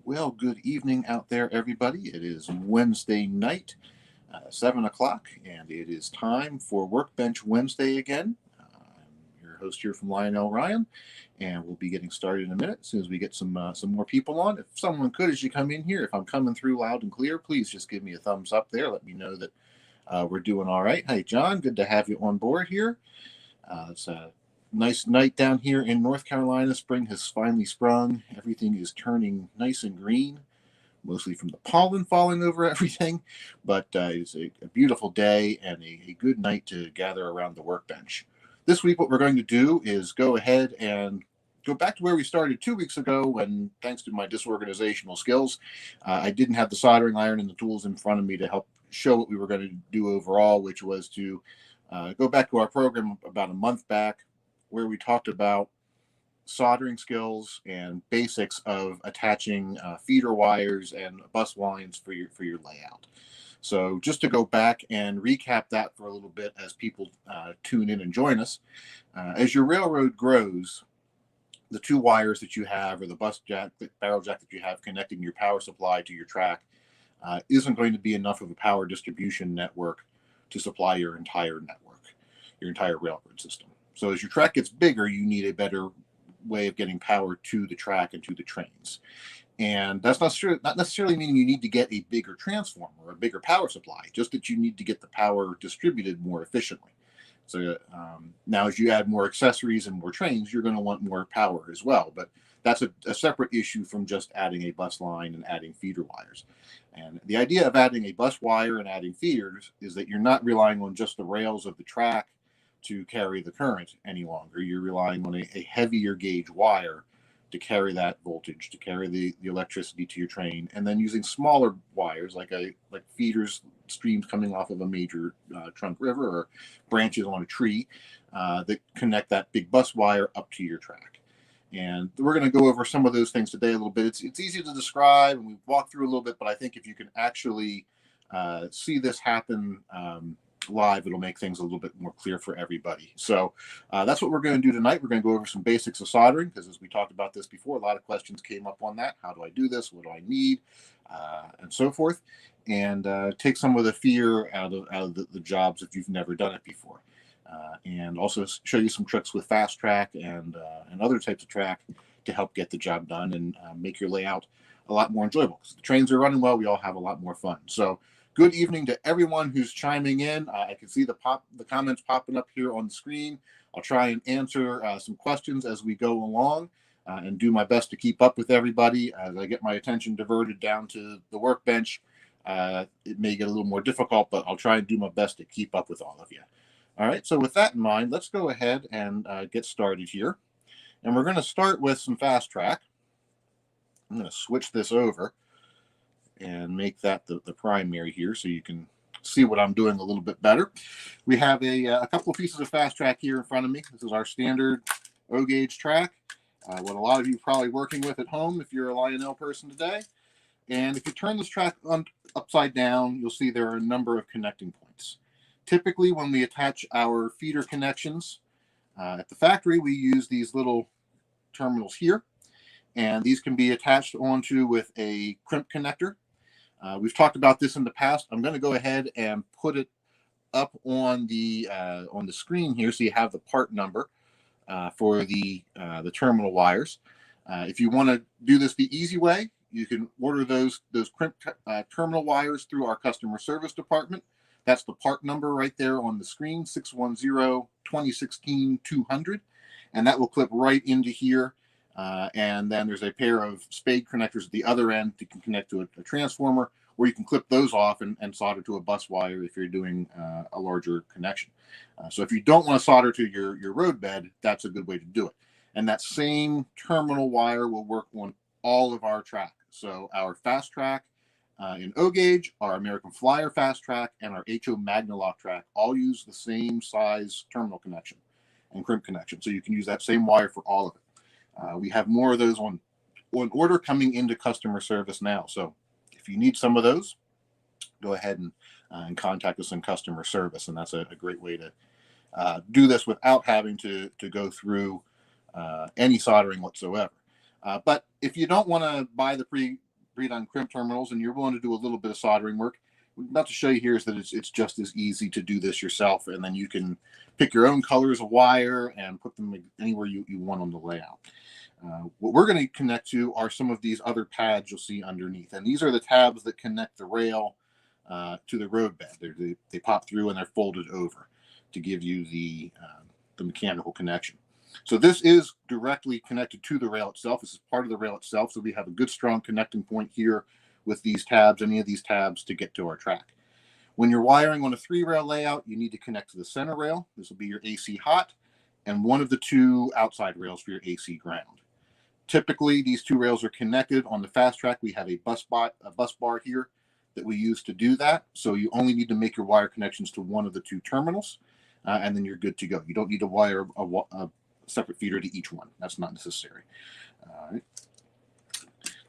Well, good evening out there, everybody. It is Wednesday night, 7 o'clock, and it is time for Workbench Wednesday again. I'm your host here from Lionel Ryan, and we'll be getting started in a minute as soon as we get some more people on. If someone could, as you come in here, if I'm coming through loud and clear, please just give me a thumbs up there. Let me know that we're doing all right. Hey, John, good to have you on board here. It's a nice night down here in North Carolina. Spring has finally sprung. Everything is turning nice and green, mostly from the pollen falling over everything. But it's a beautiful day and a good night to gather around the workbench. This week, what we're going to do is go ahead and go back to where we started 2 weeks ago when, thanks to my disorganizational skills, I didn't have the soldering iron and the tools in front of me to help show what we were going to do overall, which was to go back to our program about a month back where we talked about soldering skills and basics of attaching feeder wires and bus lines for your layout. So just to go back and recap that for a little bit as people tune in and join us, as your railroad grows, the two wires that you have, or the bus jack, the barrel jack that you have connecting your power supply to your track, isn't going to be enough of a power distribution network to supply your entire network, your entire railroad system. So as your track gets bigger, you need a better way of getting power to the track and to the trains. And that's not necessarily meaning you need to get a bigger transformer or a bigger power supply, just that you need to get the power distributed more efficiently. So now as you add more accessories and more trains, you're going to want more power as well. But that's a separate issue from just adding a bus line and adding feeder wires. And the idea of adding a bus wire and adding feeders is that you're not relying on just the rails of the track to carry the current any longer. You're relying on a heavier gauge wire to carry that voltage, to carry the electricity to your train, and then using smaller wires like feeders, streams coming off of a major trunk river or branches on a tree that connect that big bus wire up to your track. And we're going to go over some of those things today a little bit. It's easy to describe, and we walk through a little bit, but I think if you can actually see this happen live, it'll make things a little bit more clear for everybody. So that's what we're going to do tonight. We're going to go over some basics of soldering, because as we talked about this before, a lot of questions came up on that. How do I do this? What do I need? And so forth. And take some of the fear out of the jobs if you've never done it before. And also show you some tricks with Fastrack and other types of track to help get the job done and make your layout a lot more enjoyable. Because the trains are running well, we all have a lot more fun. So good evening to everyone who's chiming in. I can see the comments popping up here on the screen. I'll try and answer some questions as we go along and do my best to keep up with everybody. As I get my attention diverted down to the workbench, it may get a little more difficult, but I'll try and do my best to keep up with all of you. All right, so with that in mind, let's go ahead and get started here. And we're going to start with some Fastrack. I'm going to switch this over and make that the primary here so you can see what I'm doing a little bit better. We have a couple of pieces of Fastrack here in front of me. This is our standard O-gauge track, what a lot of you are probably working with at home if you're a Lionel person today. And if you turn this track upside down, you'll see there are a number of connecting points. Typically, when we attach our feeder connections at the factory, we use these little terminals here, and these can be attached onto with a crimp connector. We've talked about this in the past. I'm going to go ahead and put it up on the screen here so you have the part number for the terminal wires. If you want to do this the easy way, you can order those crimp terminal wires through our customer service department. That's the part number right there on the screen, 610-2016-200, and that will clip right into here. And then there's a pair of spade connectors at the other end that can connect to a transformer, or you can clip those off and solder to a bus wire if you're doing a larger connection. So if you don't want to solder to your road bed, that's a good way to do it. And that same terminal wire will work on all of our track. So our Fastrack in O-gauge, our American Flyer Fastrack, and our HO Magnalock track all use the same size terminal connection and crimp connection. So you can use that same wire for all of it. We have more of those on order coming into customer service now. So if you need some of those, go ahead and contact us in customer service. And that's a great way to do this without having to go through any soldering whatsoever. But if you don't want to buy the read on crimp terminals and you're willing to do a little bit of soldering work, what I'm about to show you here is that it's just as easy to do this yourself, and then you can pick your own colors of wire and put them anywhere you want on the layout. What we're going to connect to are some of these other pads you'll see underneath, and these are the tabs that connect the rail to the roadbed. They pop through and they're folded over to give you the mechanical connection. So this is directly connected to the rail itself. This is part of the rail itself, so we have a good strong connecting point here with these tabs, any of these tabs, to get to our track. When you're wiring on a 3-rail layout, you need to connect to the center rail. This will be your AC hot, and one of the 2 outside rails for your AC ground. Typically, these 2 rails are connected. On the Fastrack, we have a bus bar here that we use to do that. So you only need to make your wire connections to one of the 2 terminals, and then you're good to go. You don't need to wire a separate feeder to each one. That's not necessary. All right.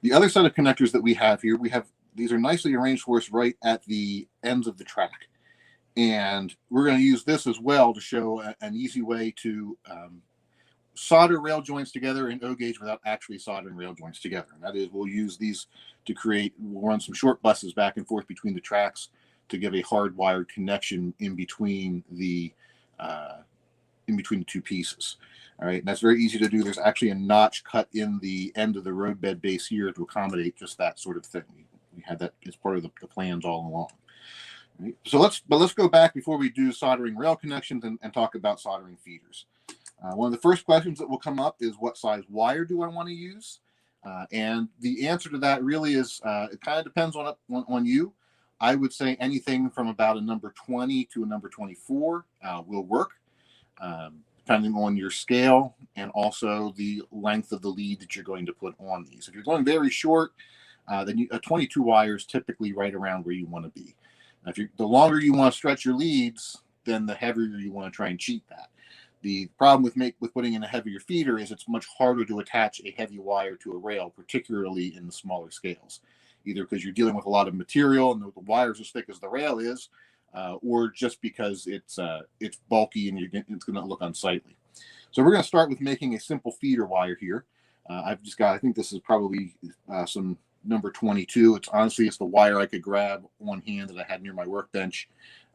The other set of connectors that we have here, these are nicely arranged for us right at the ends of the track. And we're going to use this as well to show an easy way to solder rail joints together in O-gauge without actually soldering rail joints together. And that is, we'll use these to we'll run some short buses back and forth between the tracks to give a hardwired connection in between the 2 pieces. All right, and that's very easy to do. There's actually a notch cut in the end of the roadbed base here to accommodate just that sort of thing. We had that as part of the plans all along. Right? So let's go back before we do soldering rail connections and talk about soldering feeders. One of the first questions that will come up is, what size wire do I want to use? And the answer to that really is, it kind of depends on you. I would say anything from about a number 20 to a number 24 will work, depending on your scale and also the length of the lead that you're going to put on these. If you're going very short, then a 22 wire is typically right around where you want to be. Now, the longer you want to stretch your leads, then the heavier you want to try and cheat that. The problem with putting in a heavier feeder is it's much harder to attach a heavy wire to a rail, particularly in the smaller scales, either because you're dealing with a lot of material and the wire's as thick as the rail is, or just because it's bulky and it's going to look unsightly. So we're going to start with making a simple feeder wire here. I think this is probably some number 22. It's the wire I could grab one hand that I had near my workbench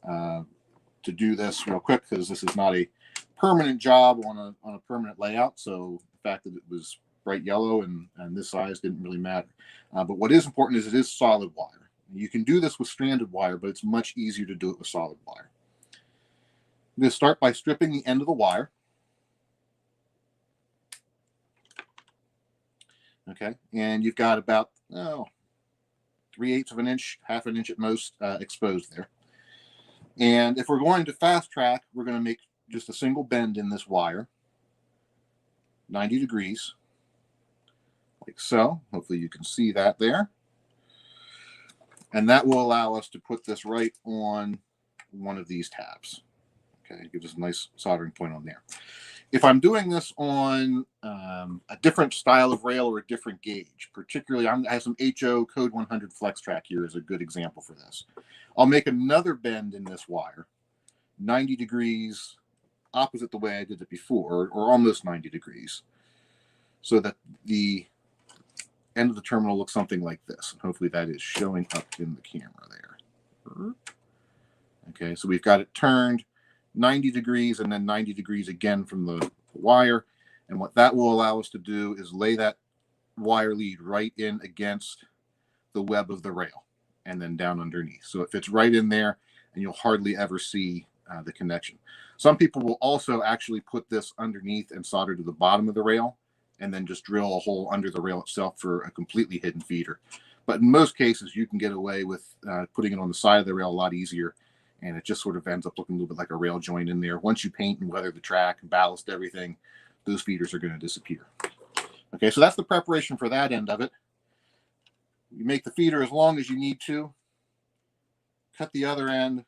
to do this real quick, because this is not a permanent job on a permanent layout. So the fact that it was bright yellow and this size didn't really matter. But what is important is it is solid wire. You can do this with stranded wire, but it's much easier to do it with solid wire. I'm going to start by stripping the end of the wire. Okay, and you've got about 3/8 of an inch, half an inch at most, exposed there. And if we're going to fast track, we're going to make just a single bend in this wire, 90 degrees, like so. Hopefully you can see that there. And that will allow us to put this right on one of these tabs. Okay, it gives us a nice soldering point on there. If I'm doing this on a different style of rail or a different gauge, particularly I have some HO Code 100 Flex Track here as a good example for this. I'll make another bend in this wire, 90 degrees, opposite the way I did it before, or almost 90 degrees, so that the end of the terminal looks something like this. And hopefully that is showing up in the camera there. Okay, so we've got it turned 90 degrees and then 90 degrees again from the wire. And what that will allow us to do is lay that wire lead right in against the web of the rail and then down underneath. So it fits right in there, and you'll hardly ever see the connection. Some people will also actually put this underneath and solder to the bottom of the rail and then just drill a hole under the rail itself for a completely hidden feeder. But in most cases, you can get away with putting it on the side of the rail a lot easier, and it just sort of ends up looking a little bit like a rail joint in there. Once you paint and weather the track and ballast everything, those feeders are going to disappear. Okay, so that's the preparation for that end of it. You make the feeder as long as you need to. Cut the other end.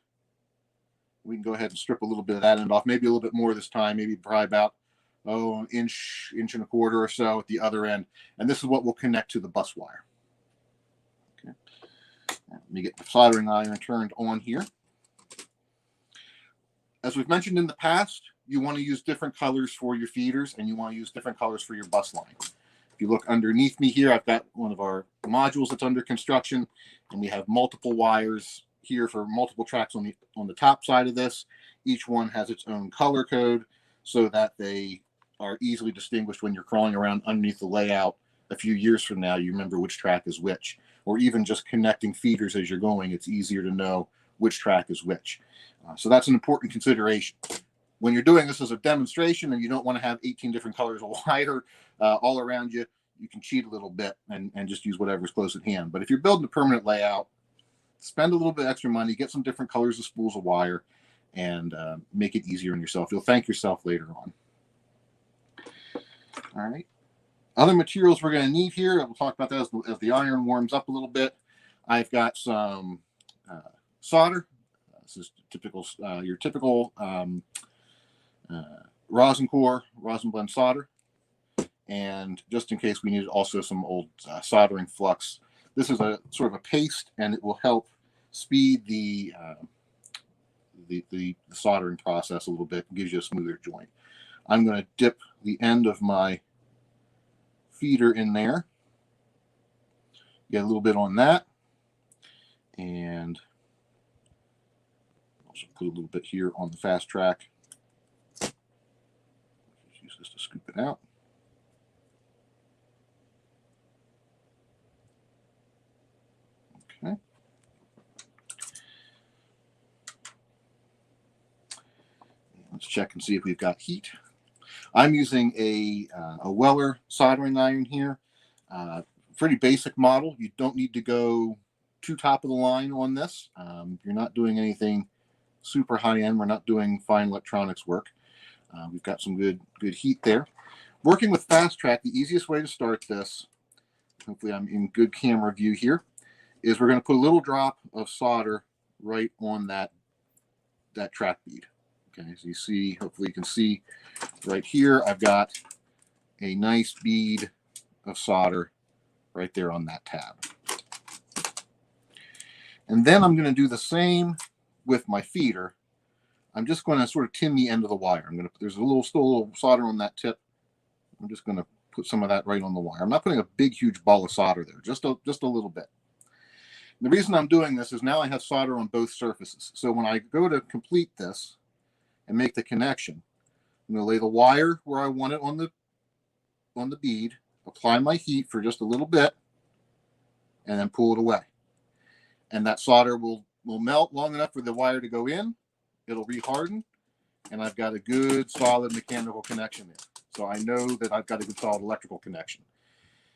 We can go ahead and strip a little bit of that end off, maybe a little bit more this time, maybe probably about an inch and a quarter or so at the other end. And this is what will connect to the bus wire. Okay. Let me get the soldering iron turned on here. As we've mentioned in the past, you want to use different colors for your feeders, and you want to use different colors for your bus line. If you look underneath me here, I've got one of our modules that's under construction, and we have multiple wires here for multiple tracks on the top side of this. Each one has its own color code so that they are easily distinguished when you're crawling around underneath the layout. A few years from now, you remember which track is which, or even just connecting feeders as you're going, it's easier to know which track is which. So that's an important consideration. When you're doing this as a demonstration and you don't want to have 18 different colors of wire all around you, you can cheat a little bit and just use whatever's close at hand. But if you're building a permanent layout, spend a little bit extra money, get some different colors of spools of wire, and make it easier on yourself. You'll thank yourself later on. All right. Other materials we're going to need here, we'll talk about that as the iron warms up a little bit. I've got some solder. This is typical, your typical rosin core, rosin blend solder. And just in case we need also some old soldering flux. This is a sort of a paste, and it will help speed the soldering process a little bit and gives you a smoother joint. I'm going to dip the end of my feeder in there, get a little bit on that, and also put a little bit here on the Fastrack. Just use this to scoop it out. Okay. Let's check and see if we've got heat. I'm using a Weller soldering iron here. Pretty basic model. You don't need to go too top of the line on this. You're not doing anything super high end. We're not doing fine electronics work. We've got some good heat there. Working with Fastrack, the easiest way to start this, hopefully I'm in good camera view here, is we're going to put a little drop of solder right on that track bead. Okay, so you see, hopefully you can see right here, I've got a nice bead of solder right there on that tab. And then I'm going to do the same with my feeder. I'm just going to sort of tin the end of the wire. There's still a little solder on that tip. I'm just going to put some of that right on the wire. I'm not putting a big, huge ball of solder there, just a little bit. And the reason I'm doing this is now I have solder on both surfaces. So when I go to complete this and make the connection, I'm going to lay the wire where I want it on the bead, apply my heat for just a little bit, and then pull it away. And that solder will melt long enough for the wire to go in. It'll reharden, and I've got a good solid mechanical connection there. So I know that I've got a good solid electrical connection.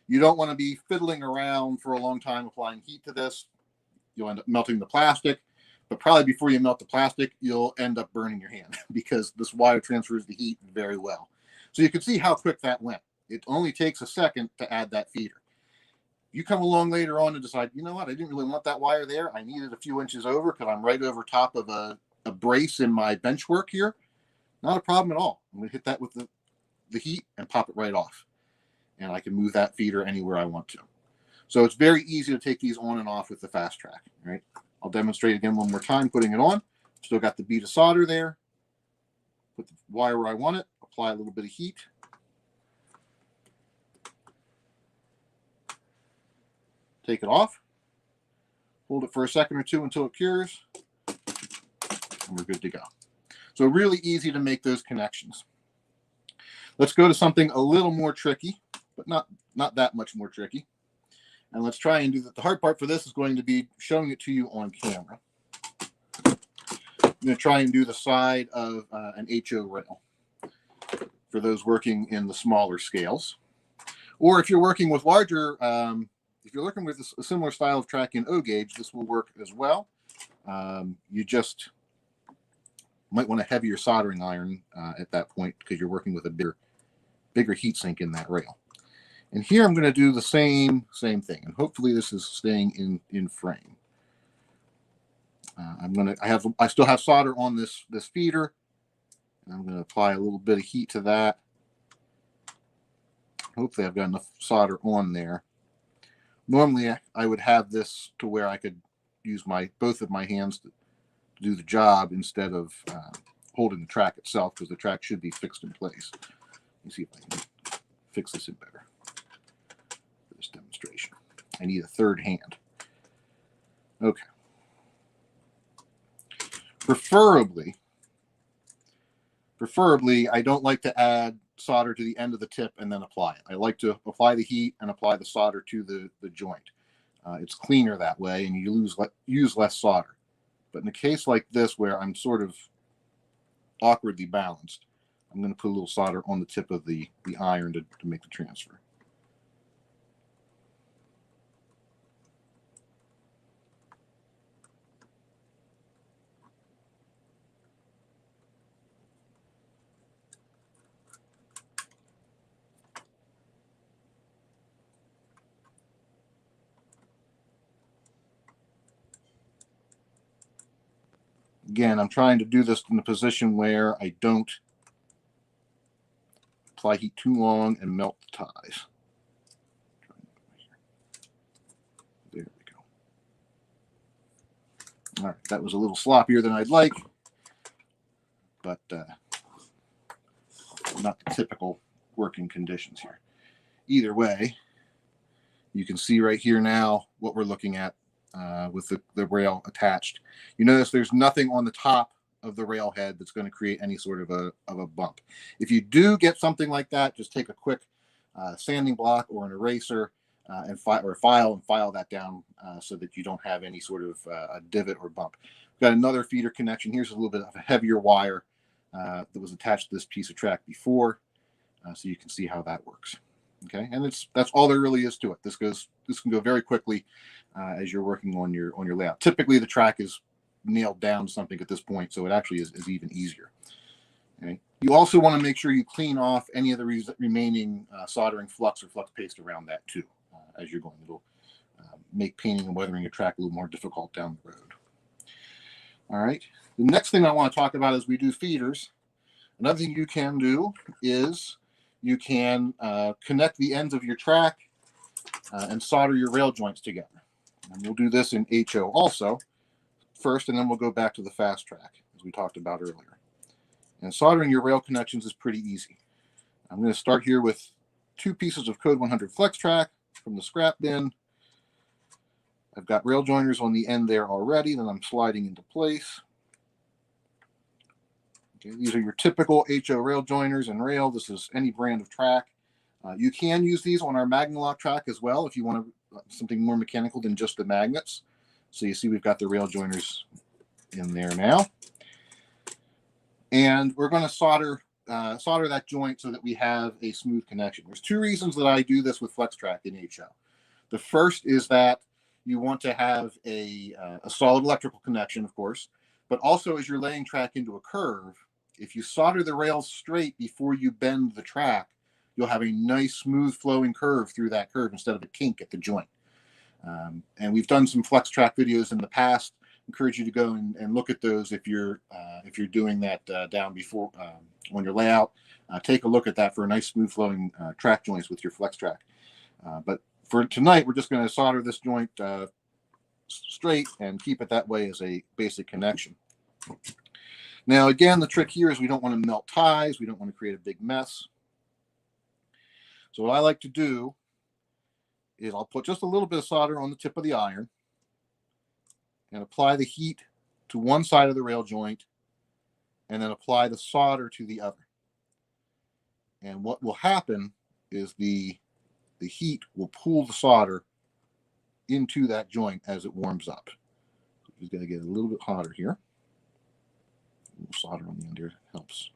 You don't want to be fiddling around for a long time applying heat to this. You'll end up melting the plastic, but probably before you melt the plastic, you'll end up burning your hand because this wire transfers the heat very well. So you can see how quick that went. It only takes a second to add that feeder. You come along later on and decide, you know what, I didn't really want that wire there. I needed a few inches over because I'm right over top of a brace in my bench work here. Not a problem at all. I'm going to hit that with the heat and pop it right off. And I can move that feeder anywhere I want to. So it's very easy to take these on and off with the Fastrack. Right? I'll demonstrate again one more time, putting it on. Still got the bead of solder there. Put the wire where I want it. Apply a little bit of heat. Take it off. Hold it for a second or two until it cures. And we're good to go. So really easy to make those connections. Let's go to something a little more tricky, but not that much more tricky. And let's try and do that. The hard part for this is going to be showing it to you on camera. I'm going to try and do the side of an HO rail for those working in the smaller scales. Or if you're working with larger, if you're working with a similar style of track in O gauge, this will work as well. You just might want a heavier soldering iron at that point because you're working with a bigger heat sink in that rail. And here I'm going to do the same thing, and hopefully this is staying in frame. I still have solder on this feeder, and I'm going to apply a little bit of heat to that. Hopefully I've got enough solder on there. Normally I would have this to where I could use both of my hands to do the job instead of holding the track itself, because the track should be fixed in place. Let me see if I can fix this in better. I need a third hand. Okay. Preferably, I don't like to add solder to the end of the tip and then apply it. I like to apply the heat and apply the solder to the joint. It's cleaner that way, and you use less solder. But in a case like this, where I'm sort of awkwardly balanced, I'm going to put a little solder on the tip of the iron to make the transfer. Again, I'm trying to do this in a position where I don't apply heat too long and melt the ties. There we go. All right, that was a little sloppier than I'd like, but not the typical working conditions here. Either way, you can see right here now what we're looking at with the rail attached. You notice there's nothing on the top of the rail head that's going to create any sort of a bump. If you do get something like that, just take a quick sanding block or an eraser and file that down so that you don't have any sort of a divot or bump. We've got another feeder connection. Here's a little bit of a heavier wire that was attached to this piece of track before, so you can see how that works. Okay, and that's all there really is to it. This can go very quickly as you're working on your layout. Typically, the track is nailed down to something at this point, so it actually is even easier. Okay. You also want to make sure you clean off any of the remaining soldering flux or flux paste around that too, as you're going. It'll make painting and weathering your track a little more difficult down the road. All right. The next thing I want to talk about as we do feeders, another thing you can do is you can connect the ends of your track and solder your rail joints together. And we'll do this in HO also first, and then we'll go back to the Fastrack as we talked about earlier. And soldering your rail connections is pretty easy. I'm going to start here with 2 pieces of Code 100 Flex Track from the scrap bin. I've got rail joiners on the end there already that I'm sliding into place. Okay, these are your typical HO rail joiners and rail. This is any brand of track. You can use these on our Magnalock track as well if you want something more mechanical than just the magnets. So you see we've got the rail joiners in there now. And we're going to solder that joint so that we have a smooth connection. There's 2 reasons that I do this with Flex Track in HO. The first is that you want to have a solid electrical connection, of course, but also as you're laying track into a curve, if you solder the rails straight before you bend the track, you'll have a nice smooth flowing curve through that curve instead of a kink at the joint. And we've done some Flex Track videos in the past. Encourage you to go and look at those if you're doing that down before on your layout. Take a look at that for a nice smooth flowing track joints with your Flex Track. But for tonight, we're just going to solder this joint straight and keep it that way as a basic connection. Now, again, the trick here is we don't want to melt ties. We don't want to create a big mess. So what I like to do is I'll put just a little bit of solder on the tip of the iron and apply the heat to one side of the rail joint and then apply the solder to the other. And what will happen is the heat will pull the solder into that joint as it warms up. So just got to get a little bit hotter here. A little solder on the end here helps.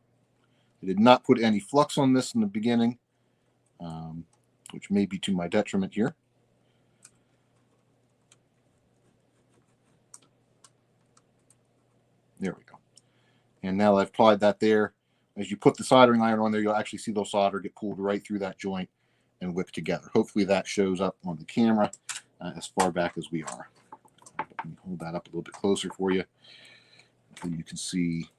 I did not put any flux on this in the beginning, which may be to my detriment here. There we go. And now I've applied that there. As you put the soldering iron on there, you'll actually see those solder get pulled right through that joint and wick together. Hopefully that shows up on the camera as far back as we are. Let me hold that up a little bit closer for you so you can see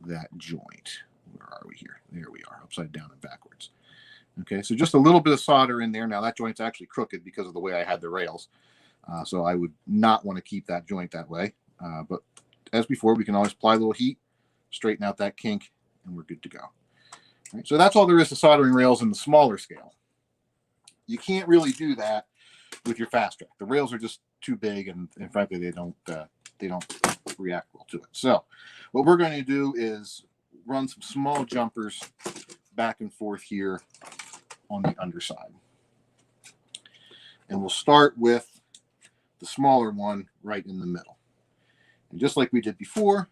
that joint. Where are we here? There we are, upside down and backwards. Okay, so just a little bit of solder in there. Now that joint's actually crooked because of the way I had the rails. So I would not want to keep that joint that way. But as before, we can always apply a little heat, straighten out that kink, and we're good to go. All right, so that's all there is to soldering rails in the smaller scale. You can't really do that with your Fastrack. The rails are just too big, and frankly, they don't react well to it. So what we're going to do is run some small jumpers back and forth here on the underside. And we'll start with the smaller one right in the middle. And just like we did before,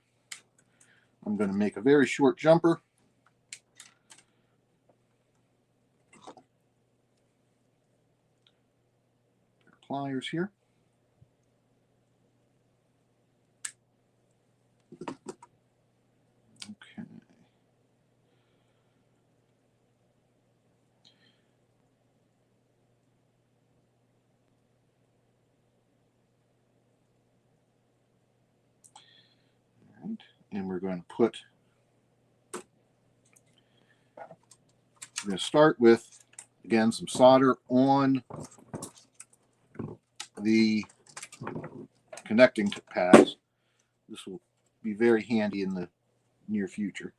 I'm going to make a very short jumper. Pliers here. Okay. All right. And we're going to start with, again, some solder on the connecting pads. This will be very handy in the near future.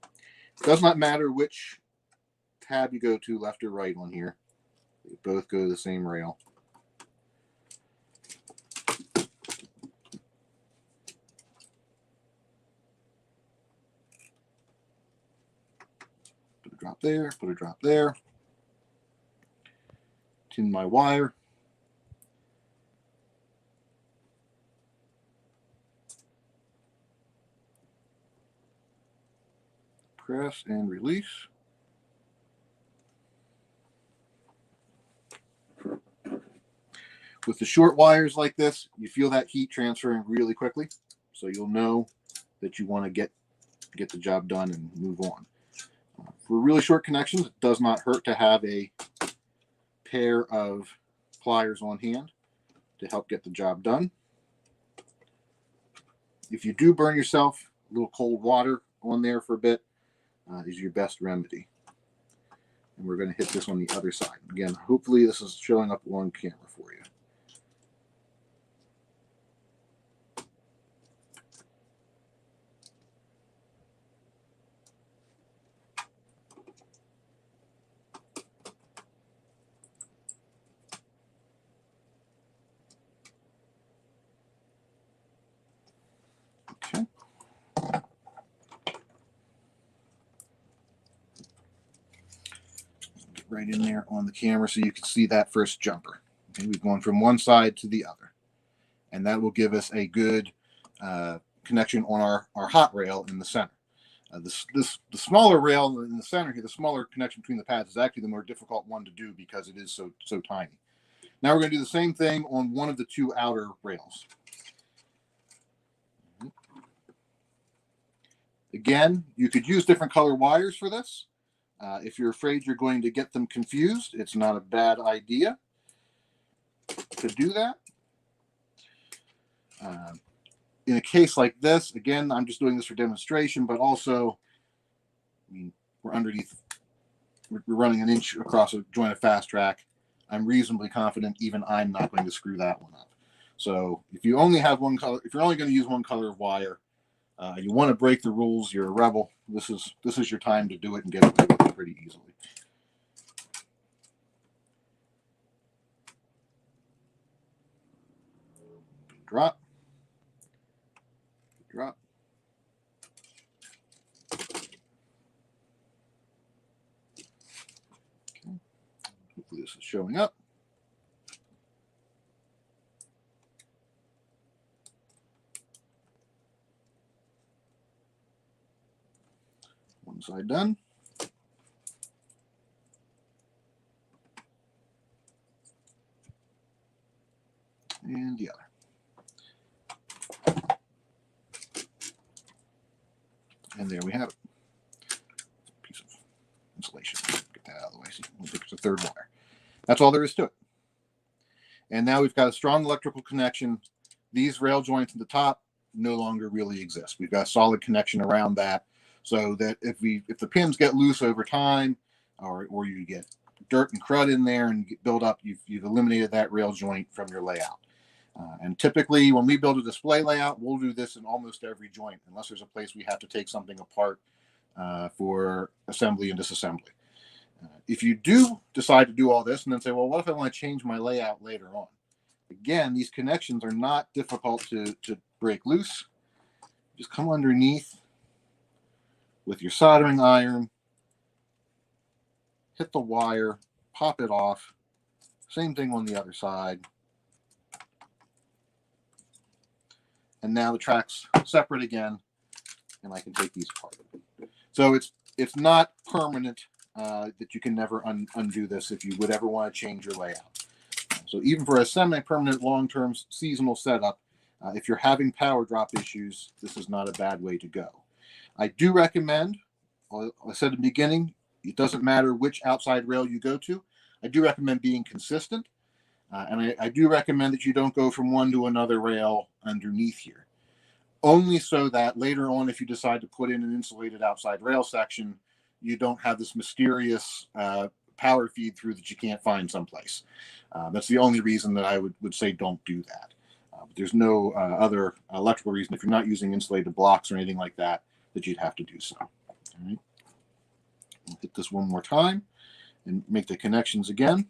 It does not matter which tab you go to, left or right on here. They both go to the same rail. Put a drop there, put a drop there. Tin my wire. Press and release. With the short wires like this, you feel that heat transferring really quickly, so you'll know that you want to get the job done and move on. For really short connections, it does not hurt to have a pair of pliers on hand to help get the job done. If you do burn yourself, a little cold water on there for a bit is your best remedy. And we're going to hit this on the other side. Again, hopefully this is showing up on camera for you. Okay. Get right in there on the camera so you can see that first jumper. Okay, we've gone from one side to the other, and that will give us a good connection on our hot rail in the center. The smaller rail in the center here, the smaller connection between the pads, is actually the more difficult one to do because it is so tiny. Now we're going to do the same thing on one of the two outer rails. Again, you could use different color wires for this. If you're afraid you're going to get them confused, it's not a bad idea to do that. In a case like this, again, I'm just doing this for demonstration, but also, I mean, we're running an inch across a joint of Fastrack. I'm reasonably confident even I'm not going to screw that one up. So if you only have one color, if you're only going to use one color of wire, you want to break the rules, you're a rebel, this is your time to do it and get it pretty easily. Drop. Drop. Okay. Hopefully this is showing up. One side done. And the other. And there we have it. Piece of insulation. Get that out of the way. So we'll think it's a third wire. That's all there is to it. And now we've got a strong electrical connection. These rail joints at the top no longer really exist. We've got a solid connection around that, so that if the pins get loose over time, or you get dirt and crud in there and build up, you've eliminated that rail joint from your layout. And typically, when we build a display layout, we'll do this in almost every joint, unless there's a place we have to take something apart for assembly and disassembly. if you do decide to do all this and then say, well, what if I want to change my layout later on? Again, these connections are not difficult to break loose. Just come underneath with your soldering iron, hit the wire, pop it off. Same thing on the other side. And now the track's separate again, and I can take these apart. So it's not permanent that you can never undo this if you would ever want to change your layout. So even for a semi-permanent, long-term seasonal setup, if you're having power drop issues, this is not a bad way to go. I do recommend, I said at the beginning, it doesn't matter which outside rail you go to. I do recommend being consistent. And I do recommend that you don't go from one to another rail underneath here. Only so that later on, if you decide to put in an insulated outside rail section, you don't have this mysterious power feed through that you can't find someplace. That's the only reason that I would say don't do that. But there's no other electrical reason, if you're not using insulated blocks or anything like that, that you'd have to do so. All right. I'll hit this one more time and make the connections again,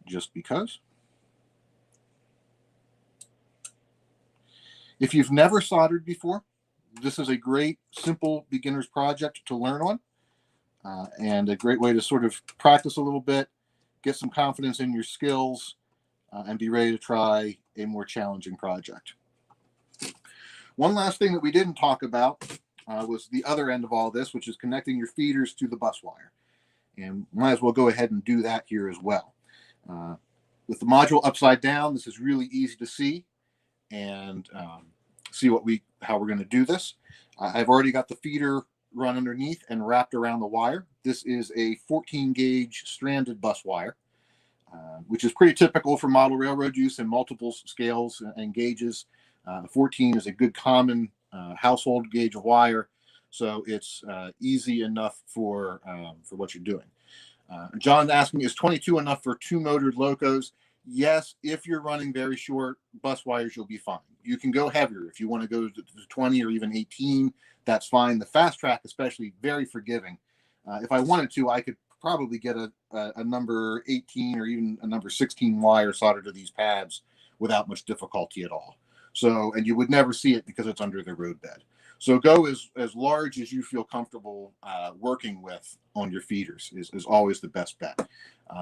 just because. If you've never soldered before, this is a great, simple beginner's project to learn on, and a great way to sort of practice a little bit, get some confidence in your skills, and be ready to try a more challenging project. One last thing that we didn't talk about was the other end of all this, which is connecting your feeders to the bus wire. And might as well go ahead and do that here as well. With the module upside down, this is really easy to see and see how we're going to do this. I've already got the feeder run underneath and wrapped around the wire. This is a 14 gauge stranded bus wire, which is pretty typical for model railroad use in multiple scales and gauges. 14 is a good common household gauge of wire, so it's easy enough for what you're doing. John asked me, is 22 enough for two motored locos? Yes, if you're running very short bus wires, you'll be fine. You can go heavier if you want to go to 20 or even 18. That's fine. The Fastrack, especially, very forgiving. If I wanted to, I could probably get a number 18 or even a number 16 wire soldered to these pads without much difficulty at all. So, and you would never see it because it's under the roadbed. So go as large as you feel comfortable working with on your feeders is always the best bet.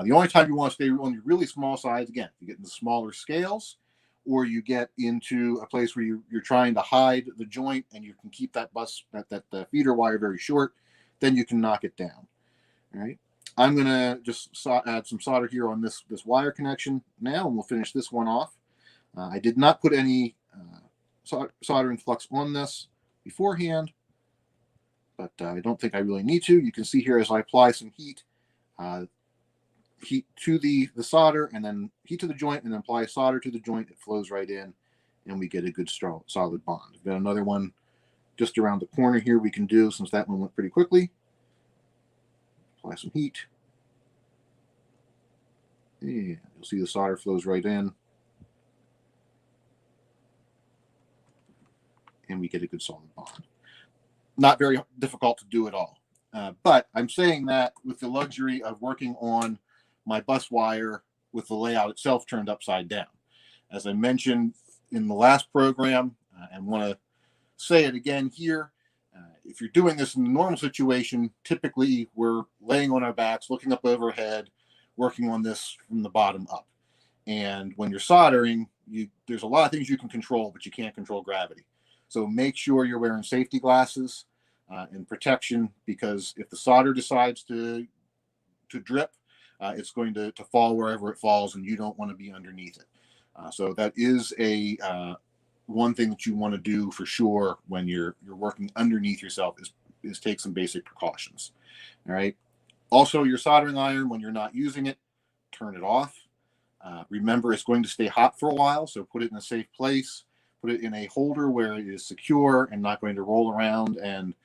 The only time you want to stay on your really small sides, again, if you get into smaller scales, or you get into a place where you're trying to hide the joint and you can keep that feeder wire very short, then you can knock it down. All right. I'm going to just add some solder here on this wire connection now, and we'll finish this one off. I did not put any soldering flux on this beforehand, but I don't think I really need to. You can see here as I apply some heat to the solder, and then heat to the joint, and then apply solder to the joint. It flows right in, and we get a good strong solid bond. We've got another one just around the corner here we can do, since that one went pretty quickly. Apply some heat. And you'll see the solder flows right in, and we get a good solid bond. Not very difficult to do at all. But I'm saying that with the luxury of working on my bus wire with the layout itself turned upside down. As I mentioned in the last program, and want to say it again here, if you're doing this in a normal situation, typically we're laying on our backs, looking up overhead, working on this from the bottom up. And when you're soldering, there's a lot of things you can control, but you can't control gravity. So make sure you're wearing safety glasses and protection, because if the solder decides to drip, it's going to fall wherever it falls, and you don't want to be underneath it. So that is one thing that you want to do for sure when you're working underneath yourself is take some basic precautions. All right. Also, your soldering iron, when you're not using it, turn it off. Remember, it's going to stay hot for a while, so put it in a safe place. Put it in a holder where it is secure and not going to roll around and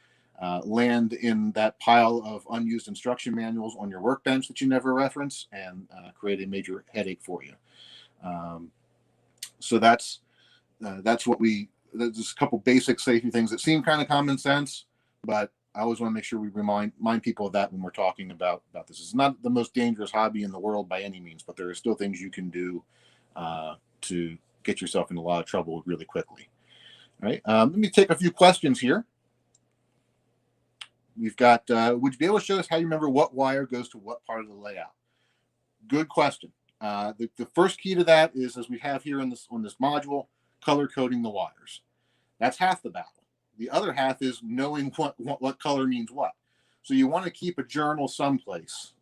land in that pile of unused instruction manuals on your workbench that you never reference and create a major headache for you. So that's what there's a couple basic safety things that seem kind of common sense, but I always want to make sure we remind people of that when we're talking about this. It's not the most dangerous hobby in the world by any means, but there are still things you can do to get yourself in a lot of trouble really quickly. All right. Let me take a few questions here. We've got, would you be able to show us how you remember what wire goes to what part of the layout? Good question. The first key to that is, as we have here on this module, color coding the wires. That's half the battle. The other half is knowing what color means what. So you want to keep a journal someplace,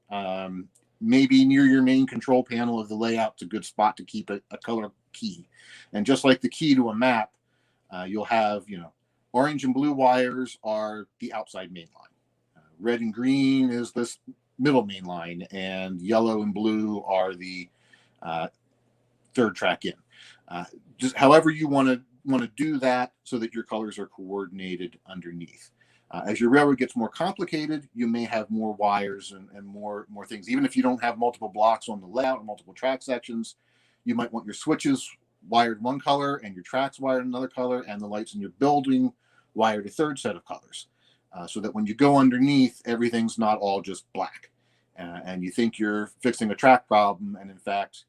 maybe near your main control panel of the layout. It's a good spot to keep a color key. And just like the key to a map, you'll have, orange and blue wires are the outside main line. Red and green is this middle main line, and yellow and blue are the third track in. Just however you want to do that so that your colors are coordinated underneath. As your railroad gets more complicated, you may have more wires and more things. Even if you don't have multiple blocks on the layout or multiple track sections, you might want your switches wired one color and your tracks wired another color, and the lights in your building wired a third set of colors, so that when you go underneath, everything's not all just black. And you think you're fixing a track problem, and in fact,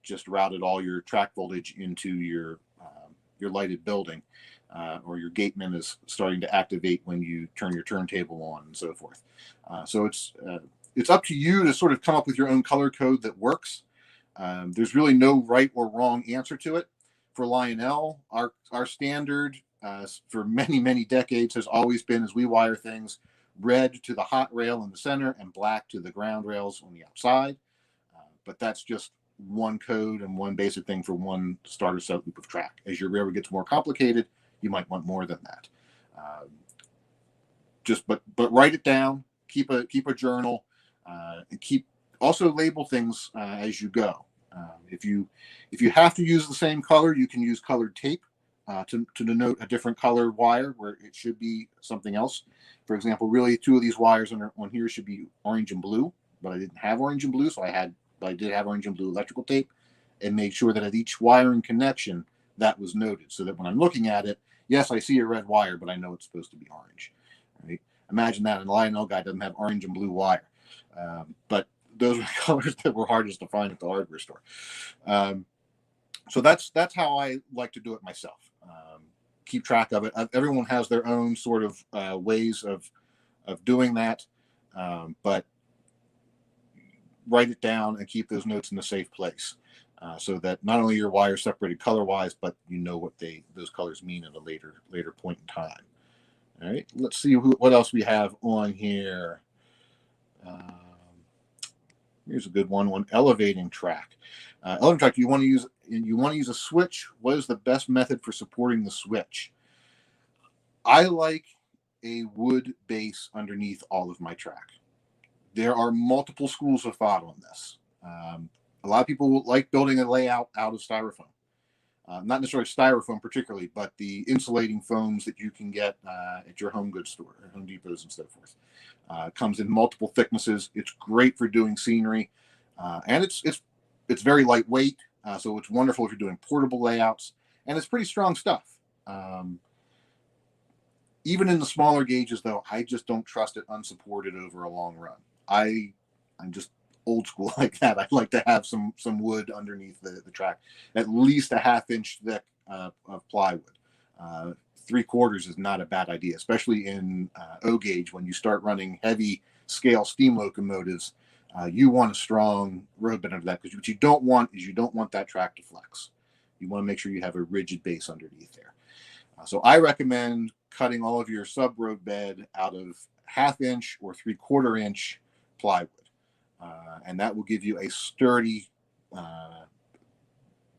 just routed all your track voltage into your lighted building, or your gateman is starting to activate when you turn your turntable on, and so forth. So it's up to you to sort of come up with your own color code that works. There's really no right or wrong answer to it. For Lionel, our standard for many decades has always been, as we wire things, red to the hot rail in the center and black to the ground rails on the outside. But that's just one code and one basic thing for one starter set loop of track. As your railroad gets more complicated, you might want more than that. But write it down. Keep a journal, and also label things as you go. If you have to use the same color, you can use colored tape to denote a different color wire where it should be something else. For example, really two of these wires on here should be orange and blue, but I didn't have orange and blue, so I did have orange and blue electrical tape, and made sure that at each wiring connection that was noted, so that when I'm looking at it, yes, I see a red wire, but I know it's supposed to be orange. Right? Imagine that, and Lionel guy doesn't have orange and blue wire, but those were colors that were hardest to find at the hardware store. So that's how I like to do it myself. Keep track of it. Everyone has their own sort of ways of doing that, but write it down and keep those notes in a safe place, so that not only your wires separated color-wise, but you know what those colors mean at a later point in time. All right, let's see what else we have on here. Here's a good one on elevating track. Elevating track, you want to use a switch. What is the best method for supporting the switch? I like a wood base underneath all of my track. There are multiple schools of thought on this. A lot of people like building a layout out of styrofoam. Not necessarily styrofoam particularly, but the insulating foams that you can get at your home goods store, Home Depots and so forth. Comes in multiple thicknesses. It's great for doing scenery, and it's very lightweight, so it's wonderful if you're doing portable layouts, and it's pretty strong stuff. Even in the smaller gauges, though, I just don't trust it unsupported over a long run. I'm just old school like that. I'd like to have some wood underneath the track, at least a half-inch thick of plywood. 3/4 is not a bad idea, especially in O gauge when you start running heavy scale steam locomotives. You want a strong road bed under that, because what you don't want is that track to flex. You want to make sure you have a rigid base underneath there. So I recommend cutting all of your sub road bed out of 1/2 inch or 3/4 inch plywood, and that will give you a sturdy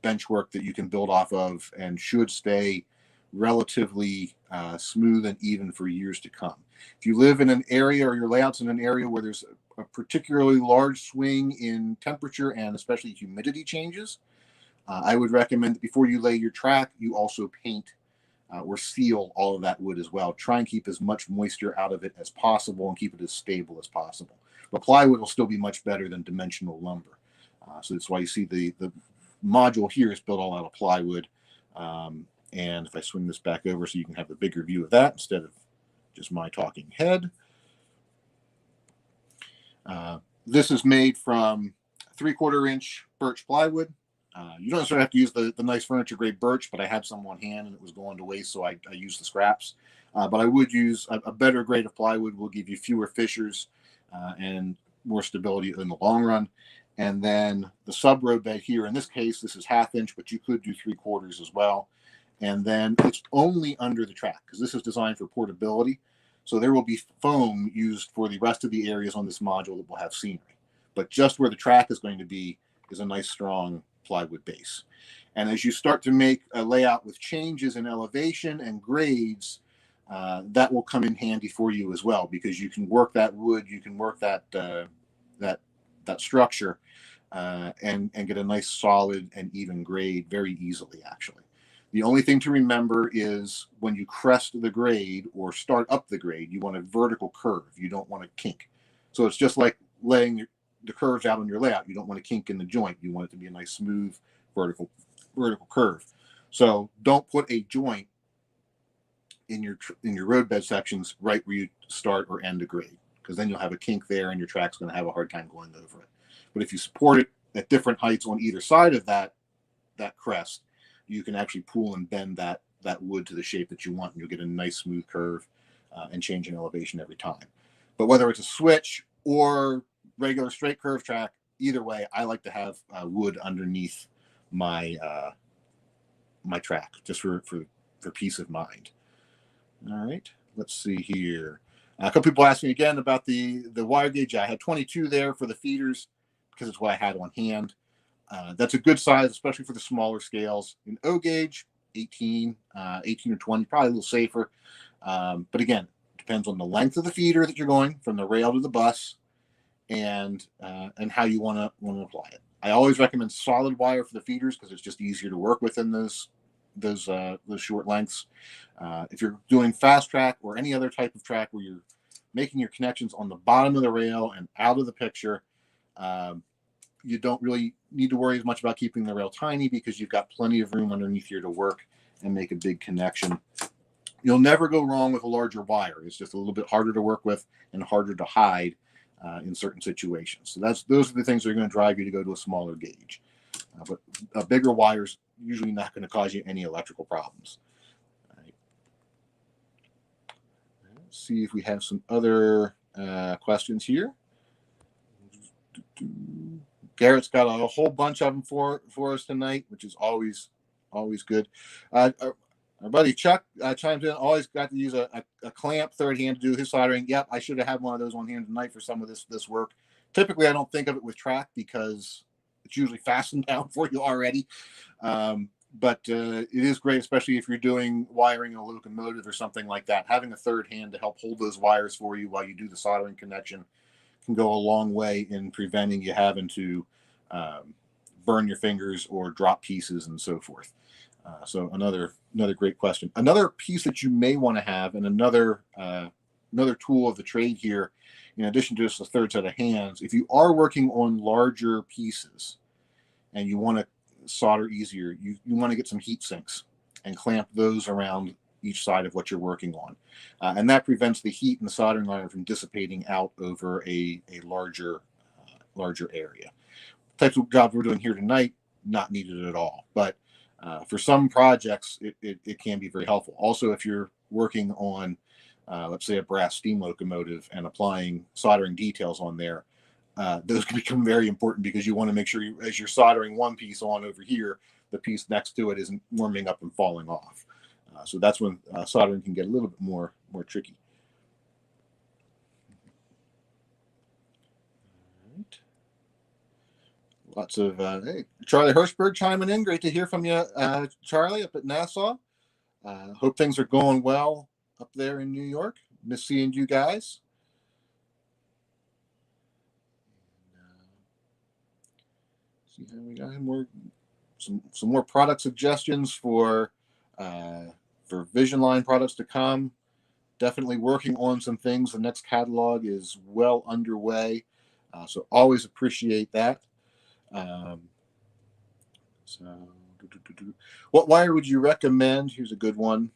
benchwork that you can build off of, and should stay relatively smooth and even for years to come. If you live in an area, or your layout's in an area where there's a particularly large swing in temperature and especially humidity changes, I would recommend that before you lay your track, you also paint or seal all of that wood as well. Try and keep as much moisture out of it as possible and keep it as stable as possible. But plywood will still be much better than dimensional lumber. So that's why you see the module here is built all out of plywood. And if I swing this back over so you can have a bigger view of that instead of just my talking head. This is made from 3/4 inch birch plywood. You don't necessarily have to use the nice furniture grade birch, but I had some on hand and it was going to waste, so I used the scraps. But I would use a better grade of plywood, will give you fewer fissures and more stability in the long run. And then the sub road bed here, in this case, this is 1/2 inch, but you could do 3/4 as well. And then it's only under the track because this is designed for portability. So there will be foam used for the rest of the areas on this module that will have scenery. But just where the track is going to be is a nice strong plywood base. And as you start to make a layout with changes in elevation and grades, that will come in handy for you as well, because you can work that wood, you can work that structure and get a nice solid and even grade very easily, actually. The only thing to remember is when you crest the grade or start up the grade, you want a vertical curve. You don't want a kink. So it's just like laying the curves out on your layout. You don't want a kink in the joint. You want it to be a nice, smooth, vertical curve. So don't put a joint in your roadbed sections right where you start or end a grade, because then you'll have a kink there and your track's going to have a hard time going over it. But if you support it at different heights on either side of that crest, you can actually pull and bend that wood to the shape that you want, and you'll get a nice smooth curve and change in elevation every time. But whether it's a switch or regular straight curve track, either way, I like to have wood underneath my my track, just for peace of mind. All right, let's see here. A couple people asking again about the wire gauge. I had 22 there for the feeders because it's what I had on hand. That's a good size, especially for the smaller scales. In O gauge, 18 or 20, probably a little safer. But again, depends on the length of the feeder that you're going from the rail to the bus, and how you want to apply it. I always recommend solid wire for the feeders because it's just easier to work with in those short lengths. If you're doing fast track or any other type of track where you're making your connections on the bottom of the rail and out of the picture, you don't really need to worry as much about keeping the rail tiny, because you've got plenty of room underneath here to work and make a big connection. You'll never go wrong with a larger wire. It's just a little bit harder to work with and harder to hide in certain situations. So those are the things that are going to drive you to go to a smaller gauge. But a bigger wire is usually not going to cause you any electrical problems. All right. Let's see if we have some other questions here. Garrett's got a whole bunch of them for us tonight, which is always good. Our buddy Chuck chimes in. Always got to use a clamp third hand to do his soldering. Yep, I should have had one of those on hand tonight for some of this work. Typically, I don't think of it with track because it's usually fastened down for you already. But it is great, especially if you're doing wiring in a locomotive or something like that. Having a third hand to help hold those wires for you while you do the soldering connection can go a long way in preventing you having to burn your fingers or drop pieces and so forth. So another great question. Another piece that you may want to have, and another tool of the trade here, in addition to just a third set of hands, if you are working on larger pieces and you want to solder easier, you want to get some heat sinks and clamp those around each side of what you're working on. And that prevents the heat in the soldering iron from dissipating out over a larger area. The types of jobs we're doing here tonight, not needed at all. But for some projects, it can be very helpful. Also, if you're working on, let's say, a brass steam locomotive and applying soldering details on there, those can become very important, because you want to make sure as you're soldering one piece on over here, the piece next to it isn't warming up and falling off. So that's when soldering can get a little bit more tricky. All right. Lots of hey, Charlie Hirschberg chiming in. Great to hear from you, Charlie, up at Nassau. Hope things are going well up there in New York. Miss seeing you guys. See how we got some more product suggestions for Vision Line products to come. Definitely working on some things. The next catalog is well underway, so always appreciate that. So, what wire would you recommend? Here's a good one.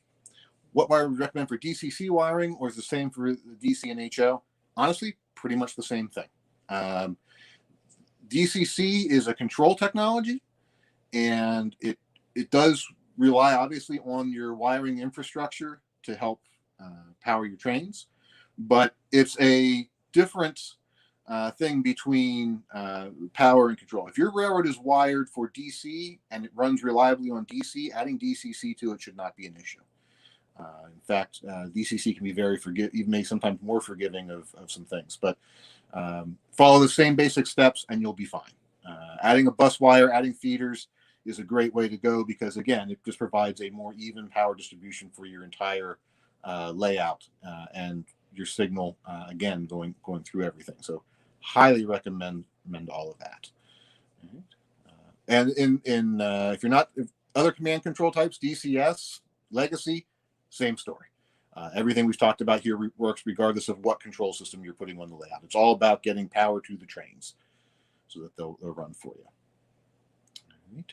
What wire would you recommend for DCC wiring, or is the same for the DC and HO? Honestly, pretty much the same thing. DCC is a control technology, and it does rely obviously on your wiring infrastructure to help power your trains, but it's a different thing between power and control. If your railroad is wired for DC and it runs reliably on DC, adding DCC to it should not be an issue. In fact, DCC can be very even maybe sometimes more forgiving of some things. But follow the same basic steps and you'll be fine. Adding a bus wire, adding feeders is a great way to go because, again, it just provides a more even power distribution for your entire layout and your signal, again, going through everything. So highly recommend all of that. And if you're not, if other command control types, DCS, Legacy, same story. Everything we've talked about here works regardless of what control system you're putting on the layout. It's all about getting power to the trains so that they'll run for you. All right.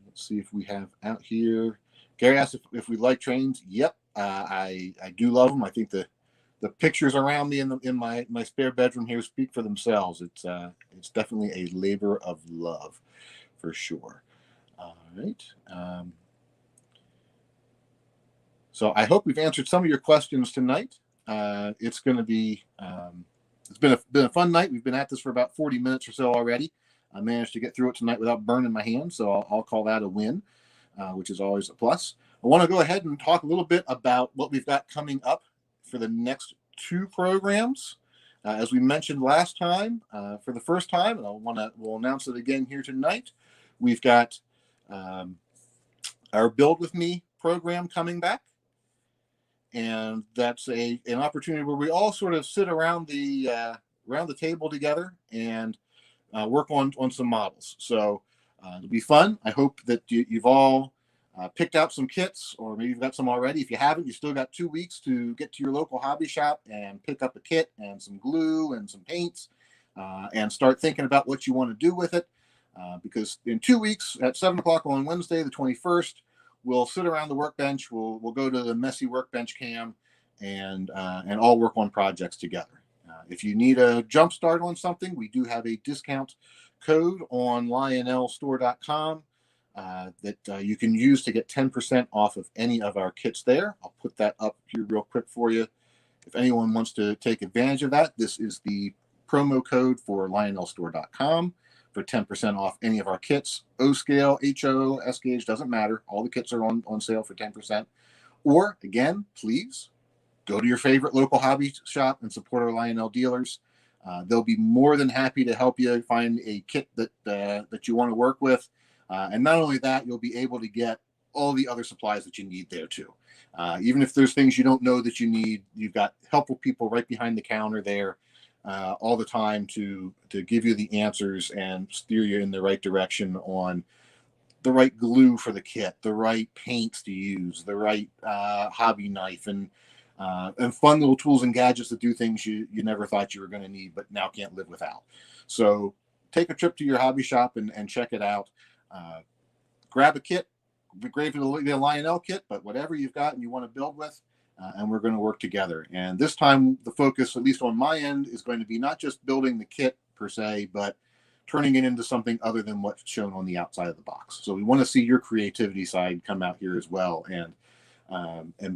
Let's see if we have out here. Gary asked if we like trains. Yep, I do love them. I think the pictures around me in my spare bedroom here speak for themselves. It's definitely a labor of love, for sure. All right. So I hope we've answered some of your questions tonight. It's going to be it's been a fun night. We've been at this for about 40 minutes or so already. I managed to get through it tonight without burning my hands, so I'll call that a win, which is always a plus. I want to go ahead and talk a little bit about what we've got coming up for the next 2 programs. As we mentioned last time, for the first time, and we'll announce it again here tonight. We've got our Build With Me program coming back. And that's an opportunity where we all sort of sit around the table together and work on some models. So it'll be fun. I hope that you've all picked out some kits, or maybe you've got some already. If you haven't, you still got 2 weeks to get to your local hobby shop and pick up a kit and some glue and some paints and start thinking about what you want to do with it. Because in 2 weeks at 7 o'clock on Wednesday, the 21st, we'll sit around the workbench. We'll go to the messy workbench cam and all work on projects together. If you need a jump start on something, we do have a discount code on lionelstore.com that you can use to get 10% off of any of our kits there. I'll put that up here real quick for you. If anyone wants to take advantage of that, this is the promo code for lionelstore.com. for 10% off any of our kits. O-scale, HO, S-gauge, doesn't matter. All the kits are on sale for 10%. Or, again, please go to your favorite local hobby shop and support our Lionel dealers. They'll be more than happy to help you find a kit that you want to work with. And not only that, you'll be able to get all the other supplies that you need there, too. Even if there's things you don't know that you need, you've got helpful people right behind the counter there all the time to give you the answers and steer you in the right direction on the right glue for the kit, the right paints to use, the right hobby knife, and fun little tools and gadgets that do things you never thought you were going to need but now can't live without. So take a trip to your hobby shop and check it out. Grab a kit. It'd be great for the Lionel kit, but whatever you've got and you want to build with, and we're going to work together. And this time, the focus, at least on my end, is going to be not just building the kit per se, but turning it into something other than what's shown on the outside of the box. So we want to see your creativity side come out here as well and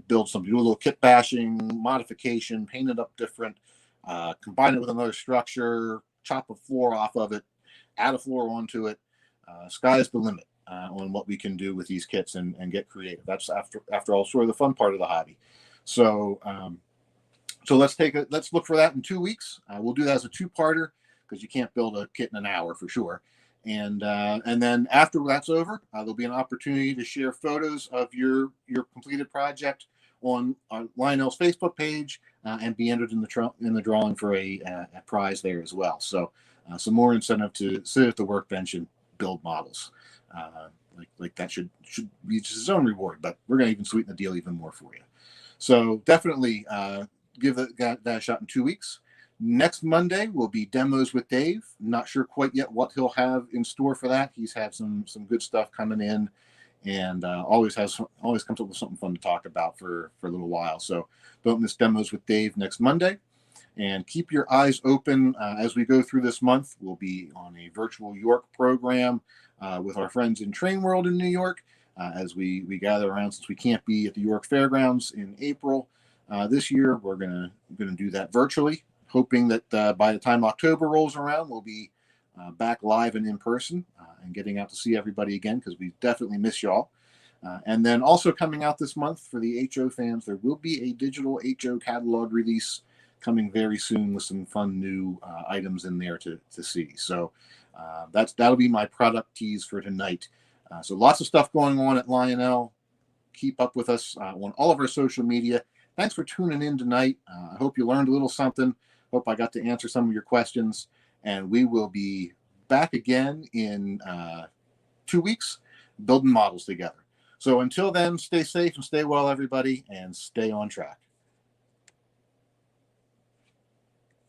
build something, do a little kit bashing, modification, paint it up different, combine it with another structure, chop a floor off of it, add a floor onto it. Sky's the limit on what we can do with these kits and get creative. That's after all sort of the fun part of the hobby. So let's look for that in 2 weeks. We'll do that as a 2-parter because you can't build a kit in an hour for sure. And then after that's over, there'll be an opportunity to share photos of your completed project on Lionel's Facebook page and be entered in the drawing for a prize there as well. So some more incentive to sit at the workbench and build models. Like that should be just its own reward, but we're going to even sweeten the deal even more for you. So definitely give that a shot in 2 weeks. Next Monday will be demos with Dave. Not sure quite yet what he'll have in store for that. He's had some good stuff coming in, and always comes up with something fun to talk about for a little while. So don't miss Demos with Dave next Monday. And keep your eyes open as we go through this month. We'll be on a virtual York program with our friends in Train World in New York as we gather around, since we can't be at the York Fairgrounds in April this year. We're gonna do that virtually, hoping that by the time October rolls around, we'll be back live and in person and getting out to see everybody again, because we definitely miss y'all. And then also coming out this month for the HO fans, there will be a digital HO catalog release coming very soon with some fun new items in there to see. So that'll be my product tease for tonight. So lots of stuff going on at Lionel. Keep up with us on all of our social media. Thanks for tuning in tonight. I hope you learned a little something. Hope I got to answer some of your questions. And we will be back again in 2 weeks building models together. So until then, stay safe and stay well, everybody, and stay on track.